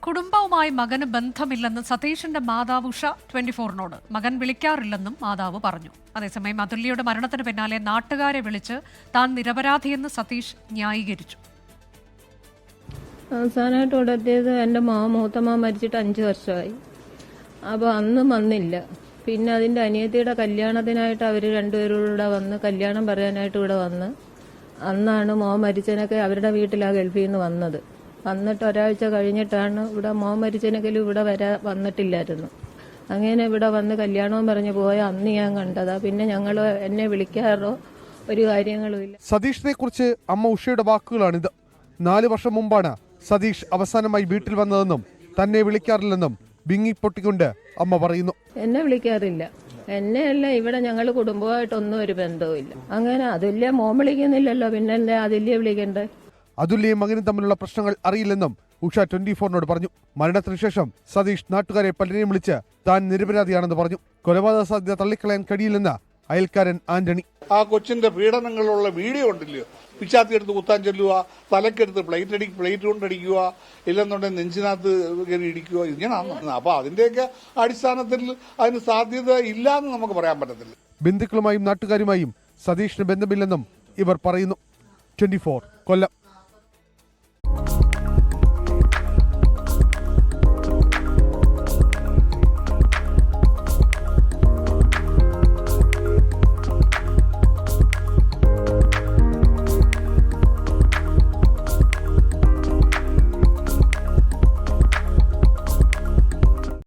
കുടുംബവുമായി മകന് ബന്ധമില്ലെന്ന് സതീഷിന്റെ മാതാവ് ഉഷ 24-നോട്. മകൻ വിളിക്കാറില്ലെന്നും മാതാവ് പറഞ്ഞു. അതേസമയം അതുല്യയുടെ മരണത്തിന് പിന്നാലെ നാട്ടുകാരെ വിളിച്ച് താൻ നിരപരാധിയെന്ന് സതീഷ് ന്യായീകരിച്ചു. അവസാനമായിട്ട് ഇവിടെ എത്തിയത് എൻ്റെ മൂത്തമ്മ മരിച്ചിട്ട് 5 വർഷമായി. അപ്പോൾ അന്നും വന്നില്ല. പിന്നെ അതിൻ്റെ അനിയത്തിയുടെ കല്യാണത്തിനായിട്ട് അവർ രണ്ടുപേരും ഇവിടെ വന്ന് കല്യാണം പറയാനായിട്ട് ഇവിടെ വന്ന് അന്നാണ് മരിച്ചതിനൊക്കെ അവരുടെ വീട്ടിലാണ് ഗൾഫിൽ നിന്ന് വന്നത്. വന്നിട്ട് ഒരാഴ്ച കഴിഞ്ഞിട്ടാണ് ഇവിടെ മരിച്ചതിനെങ്കിലും ഇവിടെ വന്നിട്ടില്ലായിരുന്നു. അങ്ങനെ ഇവിടെ വന്ന് കല്യാണവും പറഞ്ഞ് പോയ അന്ന് ഞാൻ കണ്ടതാ. പിന്നെ ഞങ്ങൾ എന്നെ വിളിക്കാറോ ഒരു കാര്യങ്ങളും ഇല്ല. സതീഷിനെ കുറിച്ച് അമ്മ ഉഷയുടെ വാക്കുകളാണിത്. 4 വർഷം മുമ്പാണ് സതീഷ് അവസാനമായി വീട്ടിൽ വന്നതെന്നും തന്നെ വിളിക്കാറില്ലെന്നും വിങ്ങി പൊട്ടിക്കൊണ്ട് അമ്മ പറയുന്നു. എന്നെ വിളിക്കാറില്ല. എന്നെയല്ല, ഇവിടെ ഞങ്ങൾ കുടുംബമായിട്ടൊന്നും ഒരു ബന്ധവുമില്ല. അങ്ങനെ അതുല്യ മോൻ വിളിക്കുന്നില്ലല്ലോ, പിന്നെ എന്താ അതുല്യ വിളിക്കണ്ടേ? അതുല്യയും മകനും തമ്മിലുള്ള പ്രശ്നങ്ങൾ അറിയില്ലെന്നും ഉഷ 24-നോട് പറഞ്ഞു. മരണത്തിന് ശേഷം സതീഷ് നാട്ടുകാരെ പലരെയും വിളിച്ച് താൻ നിരപരാധിയാണെന്ന് പറഞ്ഞു. കൊലപാതക സാധ്യത തള്ളിക്കളയാൻ കഴിയില്ലെന്ന് അയൽക്കാരൻ ആന്റണി. ആ കൊച്ചിന്റെ പീഡനങ്ങളുള്ള വീഡിയോ ഉണ്ടല്ലോ, പിച്ചാത്തി എടുത്ത് കുത്താൻ ചെല്ലുക, തലക്കെടുത്ത് പ്ലേറ്റ് കൊണ്ടടിക്കുക, ഇല്ലെന്നുണ്ടെങ്കിൽ നെഞ്ചിനകത്ത് കയറി ഇടിക്കുക, ഇങ്ങനെയാണ്. അപ്പൊ അതിന്റെയൊക്കെ അടിസ്ഥാനത്തിൽ അതിന് സാധ്യത ഇല്ലാന്ന് നമുക്ക് പറയാൻ പറ്റത്തില്ല. ബന്ധുക്കളുമായും നാട്ടുകാരുമായും സതീഷിന് ബന്ധമില്ലെന്നും ഇവർ പറയുന്നു. 24 കൊല്ലം.